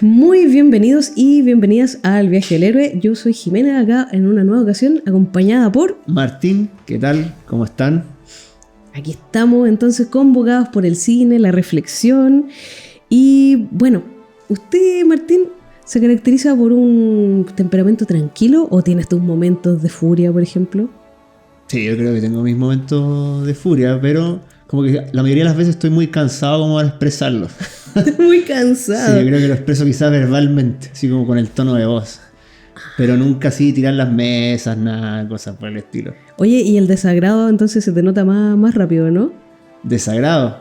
Muy bienvenidos y bienvenidas al Viaje del Héroe. Yo soy Jimena, acá en una nueva ocasión, acompañada por Martín. ¿Qué tal? ¿Cómo están? Aquí estamos entonces convocados por el cine, la reflexión. Y bueno, ¿usted, Martín, se caracteriza por un temperamento tranquilo o tienes tus momentos de furia, por ejemplo? Sí, yo creo que tengo mis momentos de furia, pero como que la mayoría de las veces estoy muy cansado como para expresarlo. Muy cansado. Sí, yo creo que lo expreso quizás verbalmente, así como con el tono de voz. Pero nunca así tirar las mesas, nada, cosas por el estilo. Oye, y el desagrado entonces se te nota más rápido, ¿no? ¿Desagrado?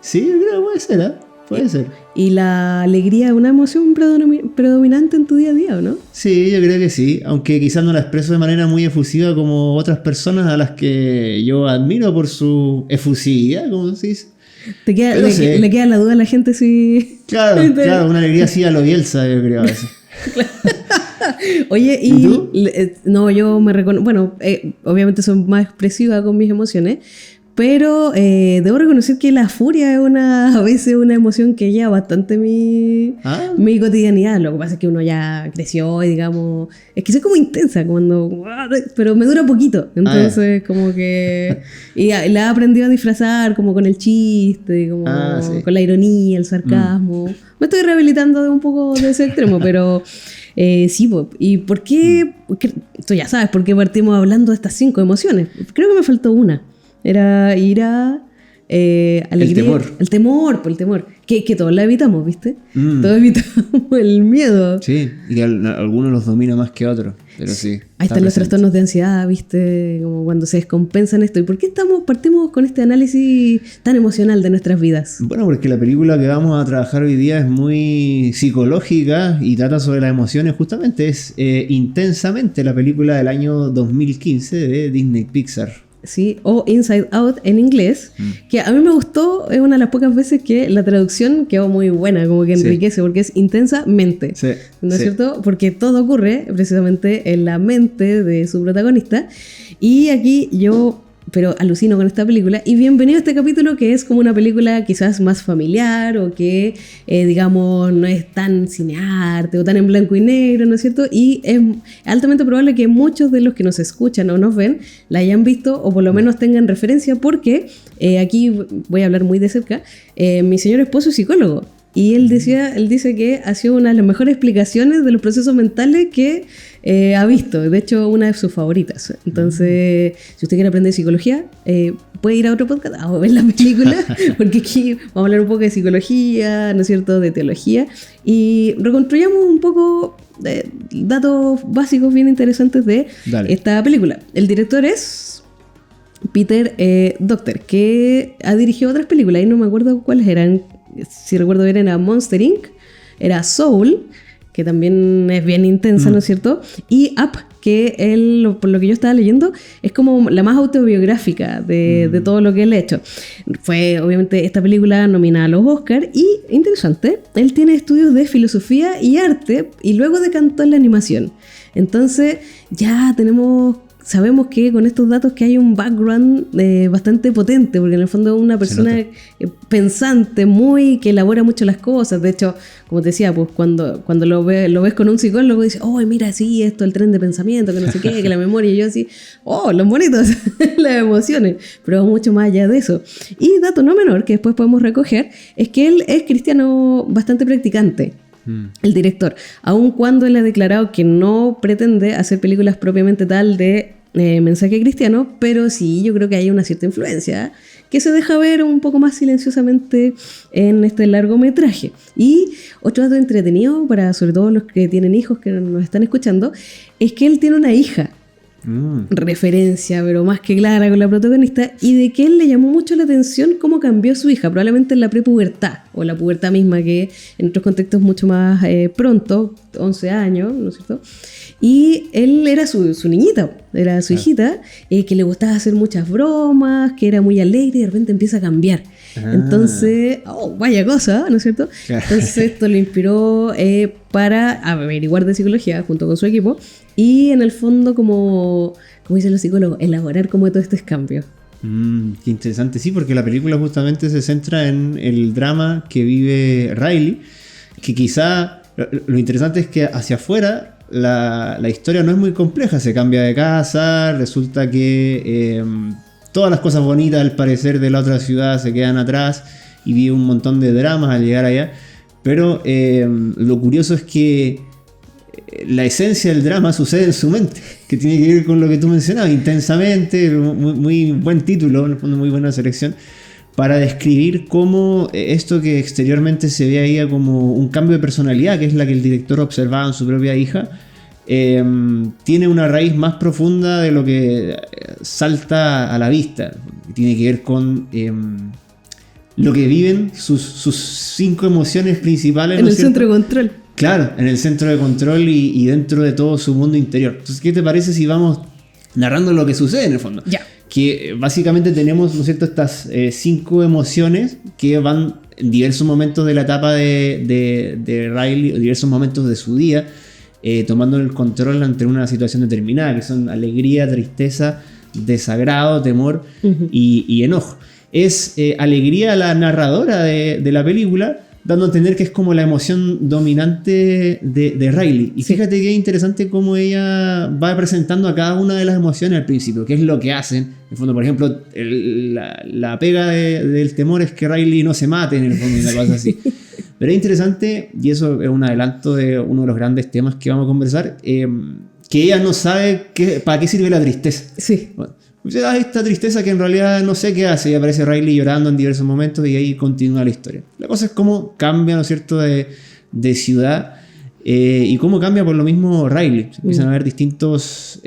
Sí, yo creo que puede ser, ¿eh? Puede ser. ¿Y la alegría es una emoción predominante en tu día a día, o no? Sí, yo creo que sí, aunque quizás no la expreso de manera muy efusiva como otras personas a las que yo admiro por su efusividad, como se dice. Le queda la duda a la gente si... Claro, una alegría así a lo Bielsa, yo creo a veces. Oye, ¿Y tú? No, yo me reconozco... Bueno, obviamente soy más expresiva con mis emociones, pero debo reconocer que la furia es a veces una emoción que lleva bastante mi cotidianidad. Lo que pasa es que uno ya creció y digamos... Es que soy como intensa pero me dura poquito. Entonces como que... Y la he aprendido a disfrazar como con el chiste, como sí. con la ironía, el sarcasmo. Me estoy rehabilitando de un poco de ese extremo, pero... sí, ¿y por qué? Tú ya sabes por qué partimos hablando de estas 5 emociones. Creo que me faltó una. Era ira, alegría. El temor. Que todos la evitamos, ¿viste? Todos evitamos el miedo. Sí, y algunos los domina más que otros, pero sí. Ahí están los trastornos de ansiedad, ¿viste? Como cuando se descompensan esto. ¿Y por qué partimos con este análisis tan emocional de nuestras vidas? Bueno, porque la película que vamos a trabajar hoy día es muy psicológica y trata sobre las emociones. Justamente es Intensamente, la película del año 2015 de Disney Pixar. Sí, o Inside Out en inglés, que a mí me gustó, es una de las pocas veces que la traducción quedó muy buena, como que enriquece, porque es intensamente, ¿no es cierto? Porque todo ocurre precisamente en la mente de su protagonista, y aquí pero alucino con esta película, y bienvenido a este capítulo que es como una película quizás más familiar o que, digamos, no es tan cinearte o tan en blanco y negro, ¿no es cierto? Y es altamente probable que muchos de los que nos escuchan o nos ven la hayan visto o por lo menos tengan referencia porque aquí voy a hablar muy de cerca, mi señor esposo es psicólogo. Y él dice que ha sido una de las mejores explicaciones de los procesos mentales que ha visto. De hecho, una de sus favoritas. Entonces, si usted quiere aprender psicología, puede ir a otro podcast o ver la película, porque aquí vamos a hablar un poco de psicología, ¿no es cierto?, de teología, y reconstruyamos un poco de datos básicos bien interesantes de esta película. El director es Peter Docter, que ha dirigido otras películas, y no me acuerdo cuáles eran. Si recuerdo bien, era Monster Inc., era Soul, que también es bien intensa, ¿no es cierto? Y Up, que por lo que yo estaba leyendo, es como la más autobiográfica de todo lo que él ha hecho. Fue, obviamente, esta película nominada a los Oscars, y, interesante, él tiene estudios de filosofía y arte, y luego decantó en la animación. Entonces, ya sabemos que con estos datos que hay un background bastante potente, porque en el fondo es una persona pensante, que elabora mucho las cosas. De hecho, como te decía, pues cuando lo ves con un psicólogo, dices, oh, mira, sí, esto, el tren de pensamiento, que no sé qué, que la memoria, y yo así, oh, los bonitos, las emociones, pero mucho más allá de eso. Y dato no menor, que después podemos recoger, es que él es cristiano bastante practicante. El director, aun cuando él ha declarado que no pretende hacer películas propiamente tal de mensaje cristiano, pero sí, yo creo que hay una cierta influencia que se deja ver un poco más silenciosamente en este largometraje. Y otro dato entretenido para sobre todo los que tienen hijos que nos están escuchando, es que él tiene una hija. Referencia, pero más que clara con la protagonista, y de que él le llamó mucho la atención cómo cambió su hija, probablemente en la prepubertad o la pubertad misma, que en otros contextos mucho más pronto, 11 años, ¿no es cierto? Y él era su niñita, era su hijita, que le gustaba hacer muchas bromas, que era muy alegre, y de repente empieza a cambiar. Entonces, vaya cosa, ¿no es cierto? Entonces esto le inspiró para averiguar de psicología junto con su equipo, y en el fondo, como dicen los psicólogos, elaborar como todo este cambio. Qué interesante, sí, porque la película justamente se centra en el drama que vive Riley, que quizá lo interesante es que hacia afuera la historia no es muy compleja. Se cambia de casa, resulta que todas las cosas bonitas al parecer de la otra ciudad se quedan atrás y vive un montón de dramas al llegar allá. Pero lo curioso es que la esencia del drama sucede en su mente, que tiene que ver con lo que tú mencionabas, Intensamente, muy buen título, en el fondo muy buena selección, para describir cómo esto que exteriormente se veía como un cambio de personalidad, que es la que el director observaba en su propia hija, tiene una raíz más profunda de lo que salta a la vista. Tiene que ver con lo que viven sus 5 emociones principales. En el centro de control. Claro, en el centro de control y dentro de todo su mundo interior. Entonces, ¿qué te parece si vamos narrando lo que sucede en el fondo? Ya. Que básicamente tenemos, ¿no es cierto?, estas 5 emociones que van en diversos momentos de la etapa de Riley, o diversos momentos de su día, tomando el control ante una situación determinada, que son alegría, tristeza, desagrado, temor y enojo. Es alegría la narradora de la película, dando a entender que es como la emoción dominante de Riley. Y fíjate que es interesante cómo ella va presentando a cada una de las emociones al principio, qué es lo que hacen. En el fondo, por ejemplo, la pega del temor es que Riley no se mate, en el fondo, una cosa así. Pero es interesante, y eso es un adelanto de uno de los grandes temas que vamos a conversar, que ella no sabe para qué sirve la tristeza. Sí. Bueno, esta tristeza que en realidad no sé qué hace, y aparece Riley llorando en diversos momentos y ahí continúa la historia. La cosa es cómo cambia, ¿no es cierto?, de ciudad, y cómo cambia por lo mismo Riley. Se empiezan a ver distintas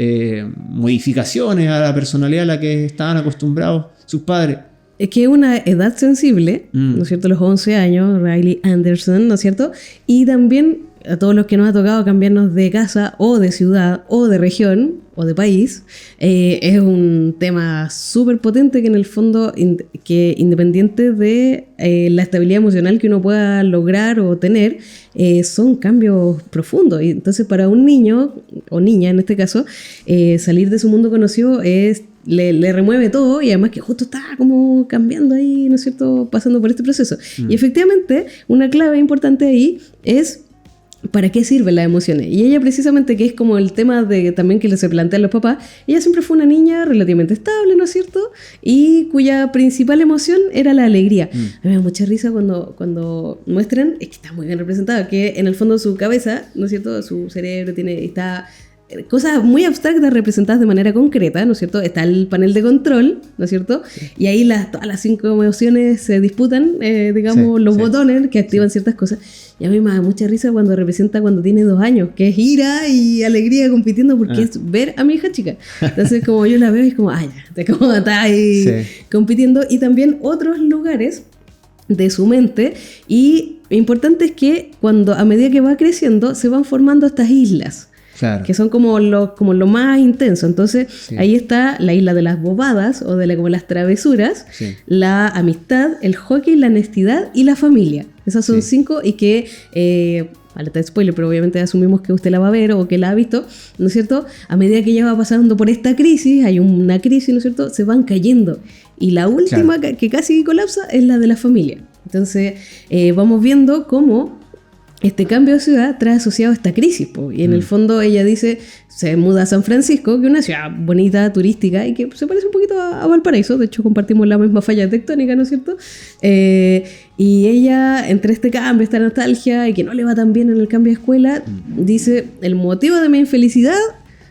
modificaciones a la personalidad a la que estaban acostumbrados sus padres. Es que es una edad sensible, ¿no es cierto?, los 11 años, Riley Anderson, ¿no es cierto? Y también a todos los que nos ha tocado cambiarnos de casa o de ciudad o de región o de país, es un tema súper potente que en el fondo, que independiente de la estabilidad emocional que uno pueda lograr o tener, son cambios profundos. Y entonces para un niño o niña en este caso, salir de su mundo conocido le remueve todo, y además que justo está como cambiando ahí, ¿no es cierto?, pasando por este proceso. Y efectivamente una clave importante ahí es ¿para qué sirven las emociones? Y ella precisamente, que es como el tema también que se plantean los papás, ella siempre fue una niña relativamente estable, ¿no es cierto? Y cuya principal emoción era la alegría. A mí me da mucha risa cuando muestran, es que está muy bien representado, que en el fondo su cabeza, ¿no es cierto?, su cerebro está cosas muy abstractas representadas de manera concreta, ¿no es cierto? Está el panel de control, ¿no es cierto? Y ahí todas las 5 emociones se disputan, digamos, los botones que activan ciertas cosas. Y a mí me da mucha risa cuando representa cuando tiene 2 años, que es ira y alegría compitiendo, porque es ver a mi hija chica. Entonces, como yo la veo, es como, ya, como está ahí compitiendo. Y también otros lugares de su mente. Y lo importante es que a medida que va creciendo, se van formando estas islas. Claro. Que son como lo más intenso. Entonces, ahí está la isla de las bobadas, o como las travesuras, la amistad, el hockey, la honestidad y la familia. Esas son 5, y que, alerta de spoiler, pero obviamente asumimos que usted la va a ver o que la ha visto, ¿no es cierto? A medida que ella va pasando por esta crisis, hay una crisis, ¿no es cierto?, se van cayendo. Y la última que casi colapsa es la de la familia. Entonces, vamos viendo cómo este cambio de ciudad trae asociado a esta crisis, y en el fondo ella dice, se muda a San Francisco, que es una ciudad bonita, turística, y que se parece un poquito a Valparaíso. De hecho, compartimos la misma falla tectónica, ¿no es cierto? Y ella, entre este cambio, esta nostalgia, y que no le va tan bien en el cambio de escuela, dice, el motivo de mi infelicidad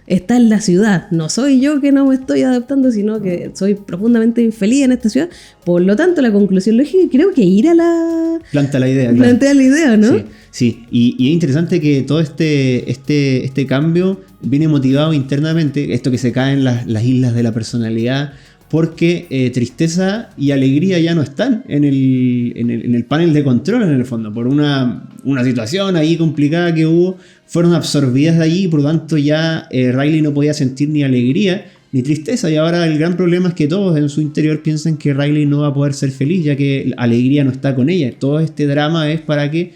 está en la ciudad. No soy yo que no me estoy adaptando, sino que soy profundamente infeliz en esta ciudad. Por lo tanto, la conclusión lógica, creo que ir a la... Plantea la idea, ¿no? Sí. Y es interesante que todo este cambio viene motivado internamente, esto que se caen las islas de la personalidad, porque tristeza y alegría ya no están en el panel de control, en el fondo, por una situación ahí complicada que hubo, fueron absorbidas de allí, y por lo tanto ya Riley no podía sentir ni alegría ni tristeza, y ahora el gran problema es que todos en su interior piensan que Riley no va a poder ser feliz, ya que la alegría no está con ella. Todo este drama es para que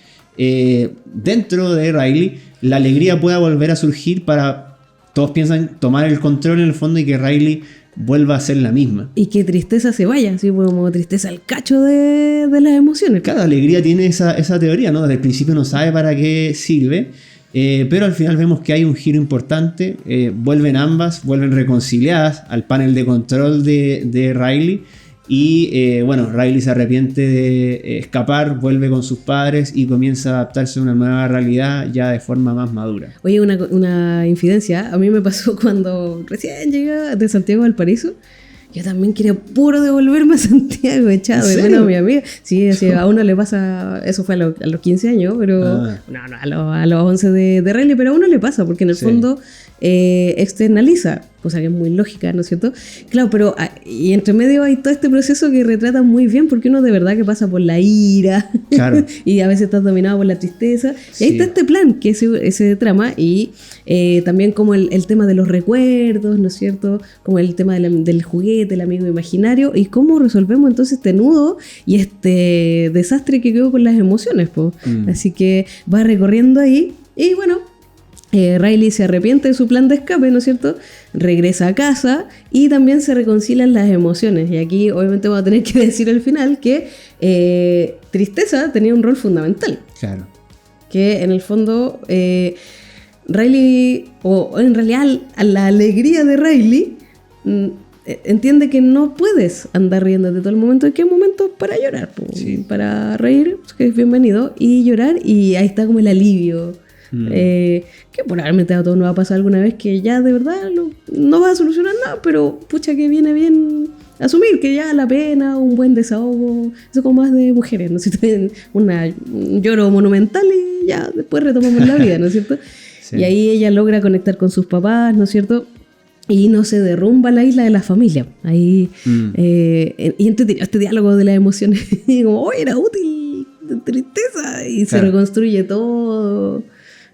dentro de Riley la alegría pueda volver a surgir, para todos piensan tomar el control en el fondo y que Riley vuelva a ser la misma. Y que Tristeza se vaya, así como Tristeza al cacho de las emociones. Claro, Alegría tiene esa teoría, ¿no? Desde el principio no sabe para qué sirve, pero al final vemos que hay un giro importante. Vuelven ambas, vuelven reconciliadas al panel de control de Riley. Y bueno, Riley se arrepiente de escapar, vuelve con sus padres y comienza a adaptarse a una nueva realidad ya de forma más madura. Oye, una infidencia, a mí me pasó cuando recién llegué de Santiago a Valparaíso. Yo también quería puro devolverme a Santiago, echado de menos a mi amiga. Sí, a uno le pasa, eso fue a los 15 años, pero no, a los 11 de Riley, pero a uno le pasa, porque en el fondo externaliza, cosa que es muy lógica, ¿no es cierto? Claro, pero y entre medio hay todo este proceso que retrata muy bien, porque uno de verdad que pasa por la ira, claro. Y a veces está dominado por la tristeza, y ahí está este plan, que es ese trama, y también como el tema de los recuerdos, ¿no es cierto? Como el tema del juguete, el amigo imaginario, y cómo resolvemos entonces este nudo y este desastre que quedó con las emociones, po. Así que va recorriendo ahí, y bueno, Riley se arrepiente de su plan de escape, ¿no es cierto? Regresa a casa y también se reconcilian las emociones. Y aquí obviamente vamos a tener que decir al final que Tristeza tenía un rol fundamental. Claro. Que en el fondo Riley, o en realidad a la alegría de Riley, entiende que no puedes andar riendo de todo el momento, y que hay momentos para llorar, sí. Para reír, que es bienvenido, y llorar, y ahí está como el alivio. Que probablemente a todos nos va a pasar alguna vez que ya de verdad no va a solucionar nada, pero pucha que viene bien asumir que ya la pena, un buen desahogo, eso como más de mujeres, ¿no es cierto? Un lloro monumental y ya después retomamos la vida, ¿no es cierto? Sí. Y ahí ella logra conectar con sus papás, ¿no es cierto? Y no se derrumba la isla de la familia. Ahí, y este diálogo de las emociones, como, ¡oh, era útil! Tristeza, y claro. Se reconstruye todo.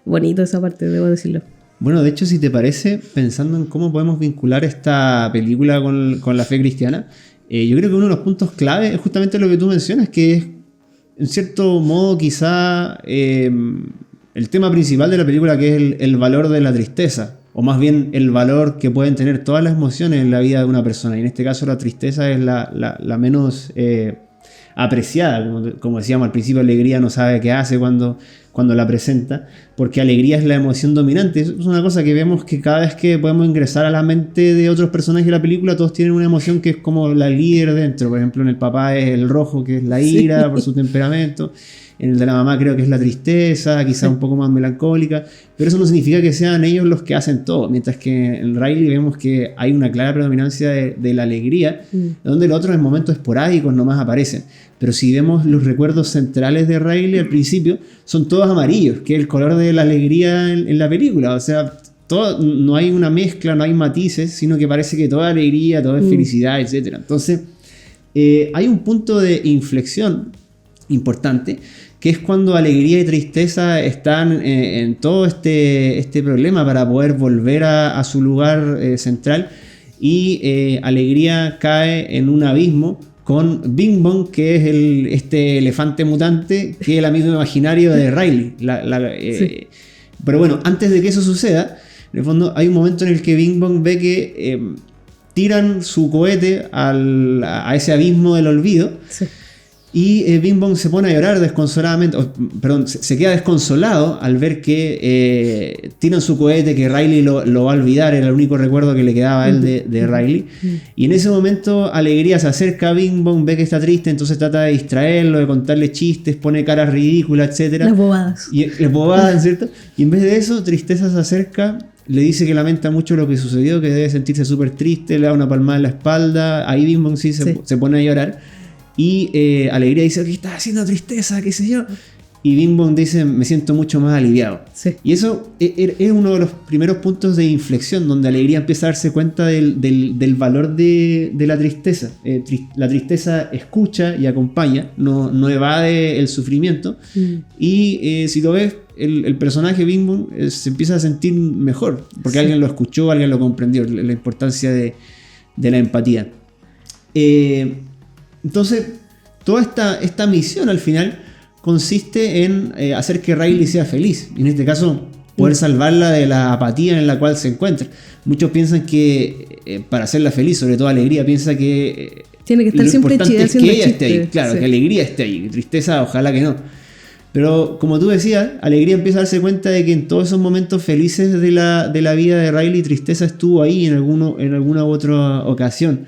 Bonito esa parte, debo decirlo. Bueno, de hecho, si te parece, pensando en cómo podemos vincular esta película con la fe cristiana, yo creo que uno de los puntos clave es justamente lo que tú mencionas, que es, en cierto modo, quizá el tema principal de la película, que es el valor de la tristeza, o más bien el valor que pueden tener todas las emociones en la vida de una persona. Y en este caso la tristeza es la menos apreciada. Como decíamos al principio, Alegría no sabe qué hace cuando la presenta, porque alegría es la emoción dominante. Es una cosa que vemos que cada vez que podemos ingresar a la mente de otros personajes de la película, todos tienen una emoción que es como la líder dentro. Por ejemplo, en el papá es el rojo, que es la ira, sí, por su temperamento. En el de la mamá creo que es la tristeza, quizá un poco más melancólica, pero eso no significa que sean ellos los que hacen todo, mientras que en Riley vemos que hay una clara predominancia de la alegría, donde los otros en momentos esporádicos nomás aparecen. Pero si vemos los recuerdos centrales de Riley al principio, son todos amarillos, que es el color de la alegría en la película. O sea, no hay una mezcla, no hay matices, sino que parece que toda alegría, toda es felicidad, etc. Entonces, hay un punto de inflexión importante, que es cuando alegría y tristeza están en todo este problema para poder volver a su lugar central, y alegría cae en un abismo con Bing Bong, que es este elefante mutante, que es el amigo imaginario de Riley. Sí. Pero bueno, antes de que eso suceda, en el fondo hay un momento en el que Bing Bong ve que tiran su cohete a ese abismo del olvido. Sí. Y Bing Bong se pone a llorar desconsoladamente, se queda desconsolado al ver que tiran su cohete, que Riley lo va a olvidar, era el único recuerdo que le quedaba a él de Riley. Y en ese momento Alegría se acerca a Bing Bong, ve que está triste, entonces trata de distraerlo, de contarle chistes, pone caras ridículas, etc. Las bobadas. Las bobadas, ¿cierto? Y en vez de eso, Tristeza se acerca, le dice que lamenta mucho lo que sucedió, que debe sentirse súper triste, le da una palmada en la espalda, ahí Bing Bong se pone a llorar. Y Alegría dice, ¿qué estás haciendo, Tristeza? ¿Qué sé yo? Y Bing Bong dice, me siento mucho más aliviado. Sí. Y eso es uno de los primeros puntos de inflexión, donde Alegría empieza a darse cuenta del valor de la tristeza. La tristeza escucha y acompaña, no evade el sufrimiento. Y si lo ves, el personaje Bing Bong se empieza a sentir mejor, porque alguien lo escuchó, alguien lo comprendió, la importancia de la empatía. Entonces, toda esta misión al final consiste en hacer que Riley sea feliz. Y en este caso, poder salvarla de la apatía en la cual se encuentra. Muchos piensan que para hacerla feliz, sobre todo Alegría, piensa que tiene que estar lo siempre importante es que ella chiste. esté ahí, claro, que Alegría esté ahí, tristeza ojalá que no. Pero como tú decías, Alegría empieza a darse cuenta de que en todos esos momentos felices de la vida de Riley, tristeza estuvo ahí en alguna u otra ocasión.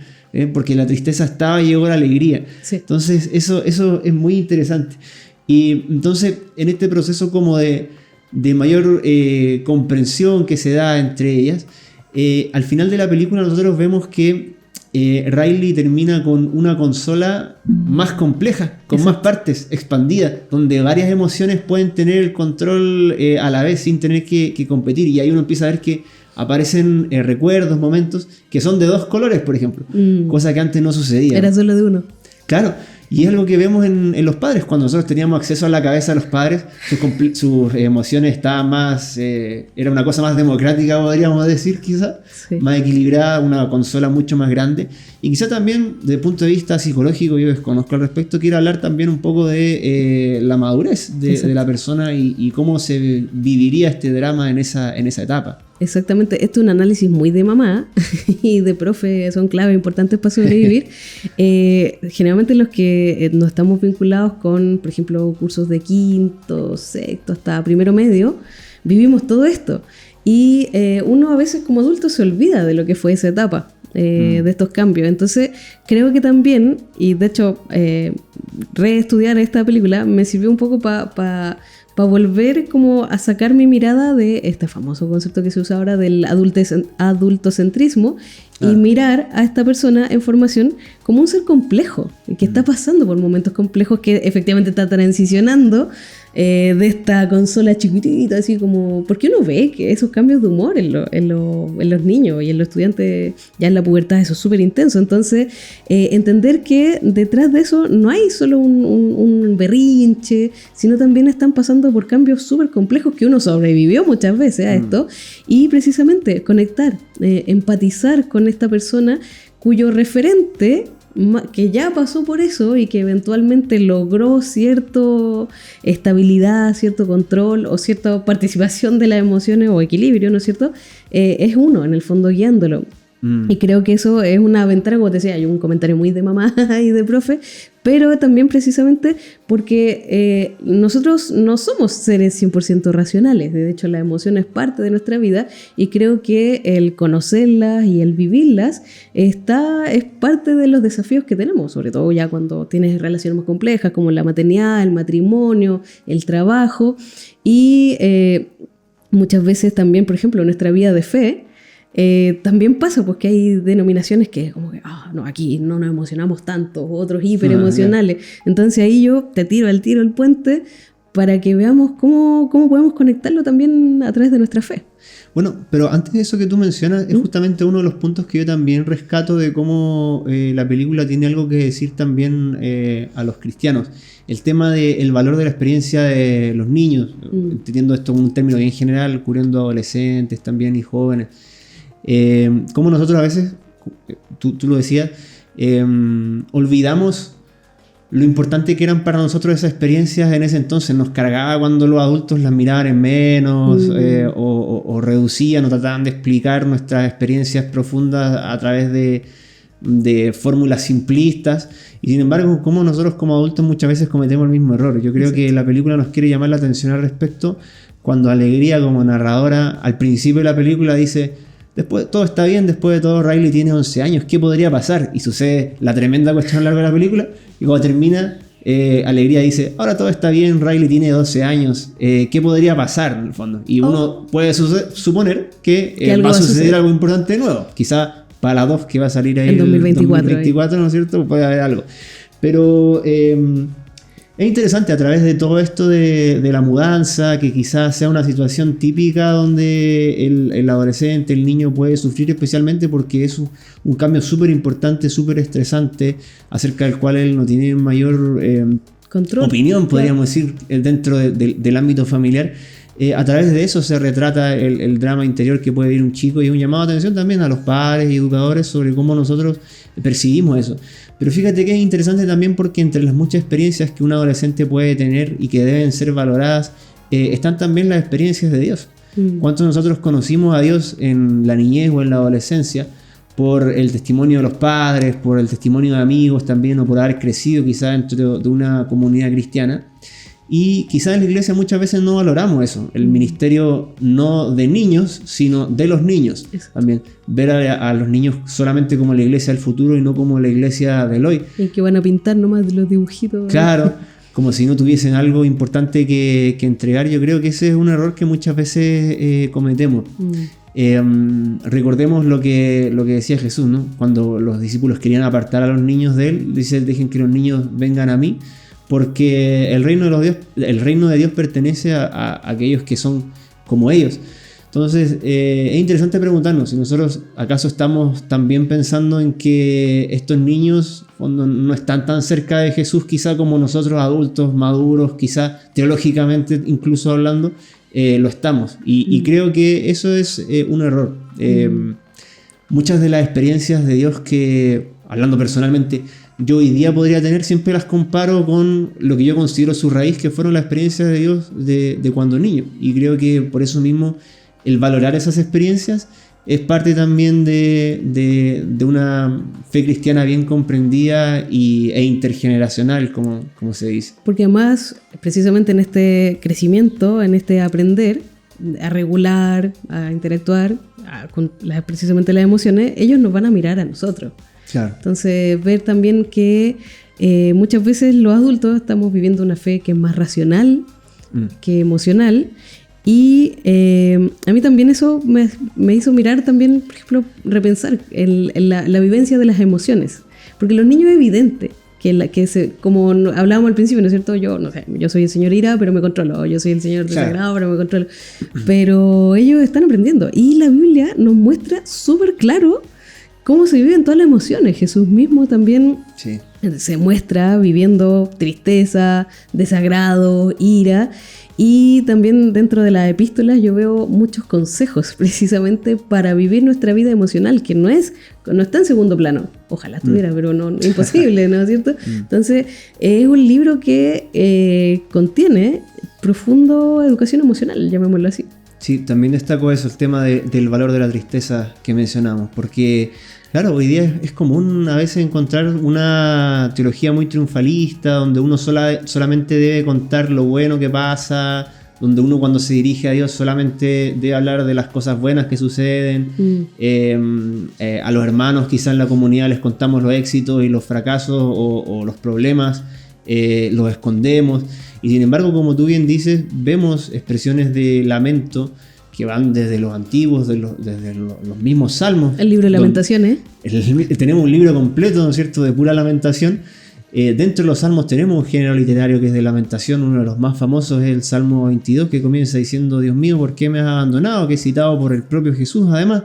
Porque la tristeza estaba y llegó la alegría. Sí. Entonces eso es muy interesante. Y entonces en este proceso como de mayor comprensión que se da entre ellas, al final de la película nosotros vemos que Riley termina con una consola más compleja, con más partes, expandida, donde varias emociones pueden tener el control a la vez sin tener que competir. Y ahí uno empieza a ver que aparecen recuerdos, momentos que son de dos colores, por ejemplo, cosa que antes no sucedía. Era solo de uno. Claro, y es algo que vemos en los padres. Cuando nosotros teníamos acceso a la cabeza de los padres, sus emociones estaban más... era una cosa más democrática, podríamos decir, quizá. Sí. Más equilibrada, una consola mucho más grande. Y quizá también, desde el punto de vista psicológico, yo desconozco al respecto, quiero hablar también un poco de la madurez de la persona y cómo se viviría este drama en esa etapa. Exactamente, esto es un análisis muy de mamá y de profe, son claves importantes para sobrevivir. Generalmente los que no estamos vinculados con, por ejemplo, cursos de quinto, sexto, hasta primero medio, vivimos todo esto. Y uno a veces como adulto se olvida de lo que fue esa etapa, de estos cambios. Entonces creo que también, y de hecho reestudiar esta película me sirvió un poco para volver como a sacar mi mirada de este famoso concepto que se usa ahora del adultocentrismo y mirar a esta persona en formación como un ser complejo, que está pasando por momentos complejos, que efectivamente está transicionando de esta consola chiquitita, así como... Porque uno ve que esos cambios de humor en los niños y en los estudiantes ya en la pubertad, eso es súper intenso. Entonces, entender que detrás de eso no hay solo un berrinche, sino también están pasando por cambios súper complejos que uno sobrevivió muchas veces a esto. Y precisamente conectar, empatizar con esta persona cuyo referente... que ya pasó por eso y que eventualmente logró cierta estabilidad, cierto control o cierta participación de las emociones o equilibrio, ¿no es cierto? Es uno, en el fondo, guiándolo. Y creo que eso es una ventana, como te decía, hay un comentario muy de mamá y de profe, pero también precisamente porque nosotros no somos seres 100% racionales. De hecho, la emoción es parte de nuestra vida y creo que el conocerlas y el vivirlas es parte de los desafíos que tenemos, sobre todo ya cuando tienes relaciones más complejas como la maternidad, el matrimonio, el trabajo y muchas veces también, por ejemplo, nuestra vida de fe. También pasa porque hay denominaciones que como que no, aquí no nos emocionamos tanto, otros hiper emocionales. Entonces ahí yo te tiro el puente para que veamos cómo podemos conectarlo también a través de nuestra fe. Bueno, pero antes de eso que tú mencionas, es justamente uno de los puntos que yo también rescato de cómo la película tiene algo que decir también a los cristianos. El tema del valor de la experiencia de los niños, entendiendo esto como un término bien general, cubriendo adolescentes también y jóvenes. Como nosotros a veces, tú lo decías, olvidamos lo importante que eran para nosotros esas experiencias en ese entonces. Nos cargaba cuando los adultos las miraban en menos o reducían o trataban de explicar nuestras experiencias profundas a través de fórmulas simplistas. Y sin embargo, como nosotros como adultos muchas veces cometemos el mismo error. Yo creo que la película nos quiere llamar la atención al respecto cuando Alegría como narradora al principio de la película dice... Después, todo está bien, después de todo Riley tiene 11 años, ¿qué podría pasar? Y sucede la tremenda cuestión a lo largo de la película, y cuando termina, Alegría dice, ahora todo está bien, Riley tiene 12 años, ¿qué podría pasar en el fondo? Y uno puede suponer que va a suceder algo importante de nuevo, quizá para la 2 que va a salir ahí en 2024, ¿no es cierto? Puede haber algo. Pero... es interesante a través de todo esto de la mudanza, que quizás sea una situación típica donde el adolescente, el niño puede sufrir especialmente porque es un cambio súper importante, súper estresante, acerca del cual él no tiene mayor opinión, podríamos decir, dentro del ámbito familiar. A través de eso se retrata el drama interior que puede vivir un chico y es un llamado de atención también a los padres y educadores sobre cómo nosotros percibimos eso. Pero fíjate que es interesante también porque entre las muchas experiencias que un adolescente puede tener y que deben ser valoradas, están también las experiencias de Dios. ¿Cuántos de nosotros conocimos a Dios en la niñez o en la adolescencia por el testimonio de los padres, por el testimonio de amigos también, o por haber crecido quizás dentro de una comunidad cristiana? Y quizás en la iglesia muchas veces no valoramos eso, el ministerio no de niños, sino de los niños. También ver a los niños solamente como la iglesia del futuro y no como la iglesia del hoy. Y que van a pintar nomás de los dibujitos. Claro, como si no tuviesen algo importante que entregar. Yo creo que ese es un error que muchas veces cometemos. Recordemos lo que decía Jesús, ¿no? Cuando los discípulos querían apartar a los niños de él, dice: dejen que los niños vengan a mí, porque el reino de Dios pertenece a aquellos que son como ellos. Entonces es interesante preguntarnos si nosotros acaso estamos también pensando en que estos niños no están tan cerca de Jesús quizá como nosotros adultos, maduros, quizá teológicamente incluso hablando, lo estamos. Y creo que eso es un error. Muchas de las experiencias de Dios que, hablando personalmente, yo hoy día podría tener, siempre las comparo con lo que yo considero su raíz, que fueron las experiencias de Dios de cuando niño. Y creo que por eso mismo el valorar esas experiencias es parte también de una fe cristiana bien comprendida e intergeneracional, como se dice. Porque además, precisamente en este crecimiento, en este aprender a regular, a interactuar con precisamente las emociones, ellos nos van a mirar a nosotros. Claro. Entonces, ver también que muchas veces los adultos estamos viviendo una fe que es más racional que emocional. Y a mí también eso me hizo mirar también, por ejemplo, repensar en la vivencia de las emociones. Porque los niños es evidente como hablábamos al principio, ¿no es cierto? Yo soy el señor ira, pero me controlo. Yo soy el señor desagrado, pero me controlo. Pero ellos están aprendiendo. Y la Biblia nos muestra súper claro cómo se viven todas las emociones. Jesús mismo también se muestra viviendo tristeza, desagrado, ira. Y también dentro de las epístolas yo veo muchos consejos precisamente para vivir nuestra vida emocional, que no está en segundo plano. Ojalá estuviera, pero no, imposible, ¿no es cierto? Entonces es un libro que contiene profundo educación emocional, llamémoslo así. Sí, también destaco eso, el tema del valor de la tristeza que mencionamos, porque claro, hoy día es común a veces encontrar una teología muy triunfalista, donde uno solamente debe contar lo bueno que pasa, donde uno cuando se dirige a Dios solamente debe hablar de las cosas buenas que suceden. A los hermanos quizás en la comunidad les contamos los éxitos y los fracasos o los problemas, los escondemos. Y sin embargo, como tú bien dices, vemos expresiones de lamento que van desde los antiguos, desde los mismos salmos. El libro de Lamentaciones. Tenemos un libro completo, ¿no es cierto?, de pura lamentación. Dentro de los salmos tenemos un género literario que es de lamentación. Uno de los más famosos es el Salmo 22, que comienza diciendo: Dios mío, ¿por qué me has abandonado? Que es citado por el propio Jesús, además.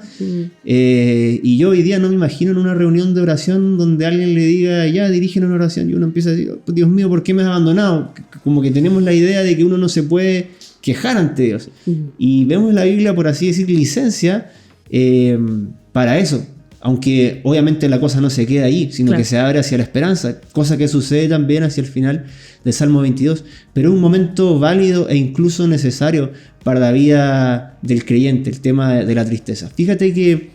Y yo hoy día no me imagino en una reunión de oración donde alguien le diga: ya, dirigen una oración, y uno empieza a decir: Dios mío, ¿por qué me has abandonado? Como que tenemos la idea de que uno no se puede quejar ante Dios. Y vemos en la Biblia, por así decir, licencia para eso. Aunque obviamente la cosa no se queda ahí, sino que se abre hacia la esperanza, cosa que sucede también hacia el final del Salmo 22. Pero es un momento válido e incluso necesario para la vida del creyente, el tema de la tristeza. Fíjate que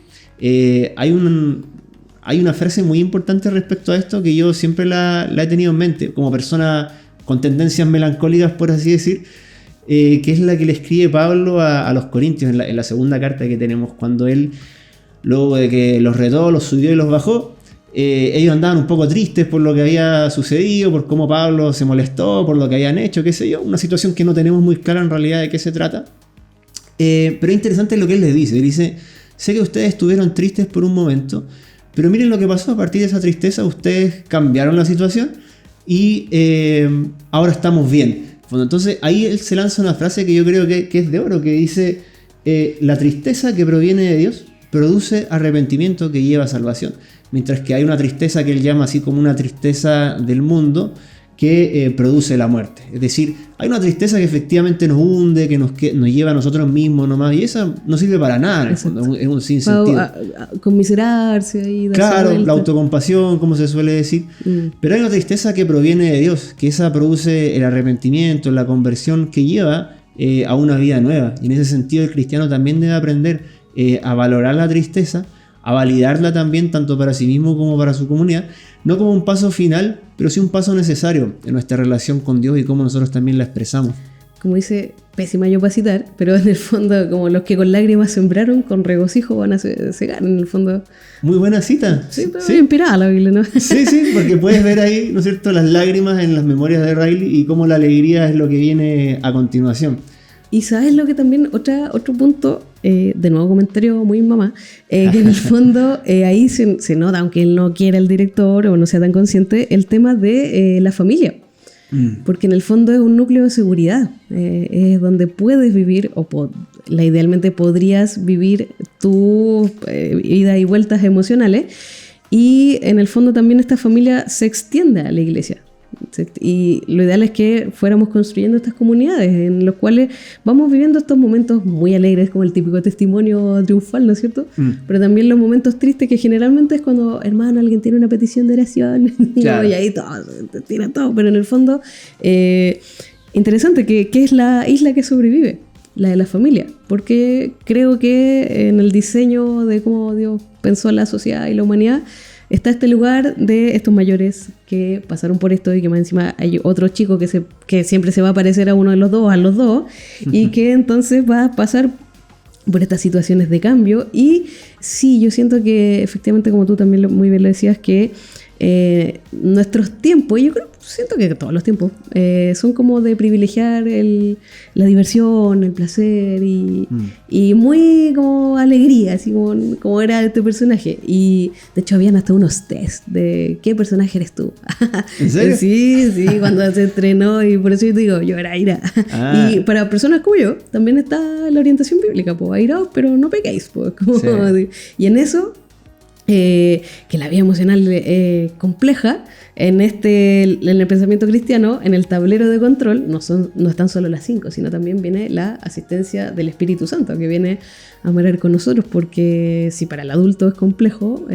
hay una frase muy importante respecto a esto que yo siempre la he tenido en mente, como persona con tendencias melancólicas, por así decir, que es la que le escribe Pablo a los Corintios en la segunda carta que tenemos, cuando él, luego de que los retó, los subió y los bajó, ellos andaban un poco tristes por lo que había sucedido, por cómo Pablo se molestó, por lo que habían hecho, qué sé yo, una situación que no tenemos muy clara en realidad de qué se trata. Pero es interesante lo que él les dice. Él dice: sé que ustedes estuvieron tristes por un momento, pero miren lo que pasó. A partir de esa tristeza ustedes cambiaron la situación y ahora estamos bien. Bueno, entonces ahí él se lanza una frase que yo creo que es de oro, que dice: la tristeza que proviene de Dios produce arrepentimiento que lleva a salvación. Mientras que hay una tristeza que él llama así como una tristeza del mundo que produce la muerte. Es decir, hay una tristeza que efectivamente nos hunde, que nos lleva a nosotros mismos nomás, y esa no sirve para nada, en el fondo, es un sinsentido. Conmiserarse ahí. Claro, la autocompasión, como se suele decir. Pero hay una tristeza que proviene de Dios, que esa produce el arrepentimiento, la conversión, que lleva a una vida nueva. Y en ese sentido el cristiano también debe aprender a valorar la tristeza, a validarla también tanto para sí mismo como para su comunidad, no como un paso final, pero sí un paso necesario en nuestra relación con Dios y cómo nosotros también la expresamos. Como dice, pésima yo para citar, pero en el fondo, como los que con lágrimas sembraron, con regocijo van a cegar, en el fondo. Muy buena cita. Sí, pero sí. Inspirada la Biblia, ¿no? Sí, porque puedes ver ahí, ¿no es cierto?, las lágrimas en las memorias de Riley y cómo la alegría es lo que viene a continuación. Y sabes lo que también, otro punto, de nuevo comentario muy mamá, que en el fondo ahí se nota, aunque él no quiera el director o no sea tan consciente, el tema de la familia. Porque en el fondo es un núcleo de seguridad, es donde puedes vivir, idealmente podrías vivir tus idas y vueltas emocionales, y en el fondo también esta familia se extiende a la iglesia. Y lo ideal es que fuéramos construyendo estas comunidades en las cuales vamos viviendo estos momentos muy alegres, como el típico testimonio triunfal, ¿no es cierto? Pero también los momentos tristes, que generalmente es cuando, hermano, alguien tiene una petición de oración, claro. Y ahí todo, te tira todo, pero en el fondo, interesante, que es la isla que sobrevive, la de la familia, porque creo que en el diseño de cómo Dios pensó la sociedad y la humanidad, está este lugar de estos mayores que pasaron por esto y que más encima hay otro chico que siempre se va a parecer a uno de los dos, y que entonces va a pasar por estas situaciones de cambio. Y sí, yo siento que efectivamente, como tú también muy bien lo decías, que nuestros tiempos, y yo siento que todos los tiempos, son como de privilegiar la diversión, el placer y muy como alegría, así como era este personaje. Y de hecho habían hasta unos test de ¿qué personaje eres tú? ¿En serio? Sí, cuando se estrenó, y por eso yo te digo, yo era Aira. Y para personas como yo también está la orientación bíblica, pues airaos, pero no pequéis, pues, sí. Y en eso, que la vida emocional compleja, en el pensamiento cristiano, en el tablero de control, no están solo las 5, sino también viene la asistencia del Espíritu Santo, que viene a morar con nosotros, porque si para el adulto es complejo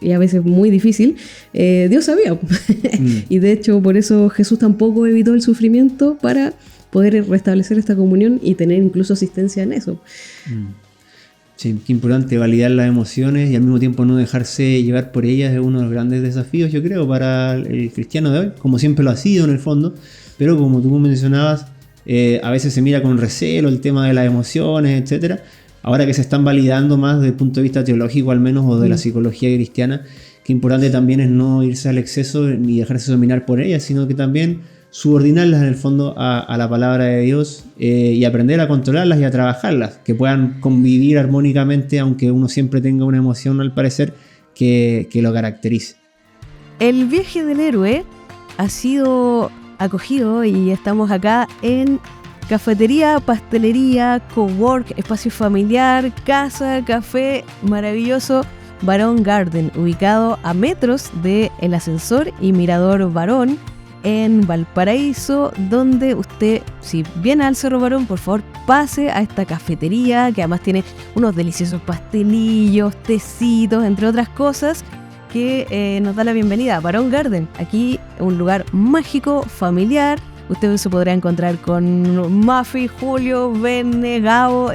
y a veces muy difícil, Dios sabía. Y de hecho, por eso Jesús tampoco evitó el sufrimiento para poder restablecer esta comunión y tener incluso asistencia en eso. Sí, qué importante validar las emociones y al mismo tiempo no dejarse llevar por ellas es uno de los grandes desafíos, yo creo, para el cristiano de hoy, como siempre lo ha sido en el fondo, pero como tú mencionabas, a veces se mira con recelo el tema de las emociones, etc. Ahora que se están validando más desde el punto de vista teológico al menos, o de la psicología cristiana, qué importante también es no irse al exceso ni dejarse dominar por ellas, sino que también subordinarlas en el fondo a la palabra de Dios, y aprender a controlarlas y a trabajarlas, que puedan convivir armónicamente, aunque uno siempre tenga una emoción al parecer que lo caracterice. El viaje del héroe ha sido acogido y estamos acá en cafetería, pastelería, cowork, espacio familiar, casa, café maravilloso Barón Garden, ubicado a metros del ascensor y mirador Barón en Valparaíso, donde usted, si viene al Cerro Barón, por favor pase a esta cafetería, que además tiene unos deliciosos pastelillos, tecitos, entre otras cosas, que nos da la bienvenida a Barón Garden. Aquí un lugar mágico, familiar. Usted se podrá encontrar con Mafi, Julio, Verne, Gabo,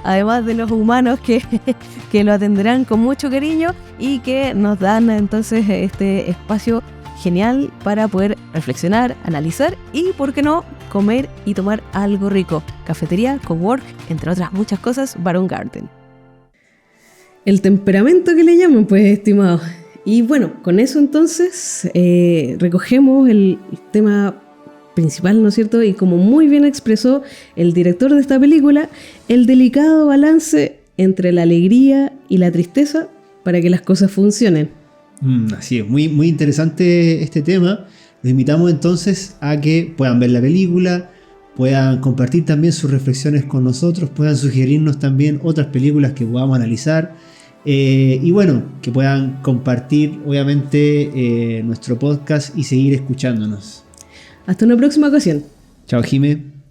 además de los humanos que lo atenderán con mucho cariño y que nos dan entonces este espacio genial para poder reflexionar, analizar y, ¿por qué no?, comer y tomar algo rico. Cafetería, cowork, entre otras muchas cosas, Barón Garden. El temperamento que le llaman, pues, estimado. Y bueno, con eso entonces recogemos el tema principal, ¿no es cierto? Y como muy bien expresó el director de esta película, el delicado balance entre la alegría y la tristeza para que las cosas funcionen. Así es, muy, muy interesante este tema. Los invitamos entonces a que puedan ver la película, puedan compartir también sus reflexiones con nosotros, puedan sugerirnos también otras películas que podamos analizar, y bueno, que puedan compartir obviamente nuestro podcast y seguir escuchándonos. Hasta una próxima ocasión. Chao, Jime.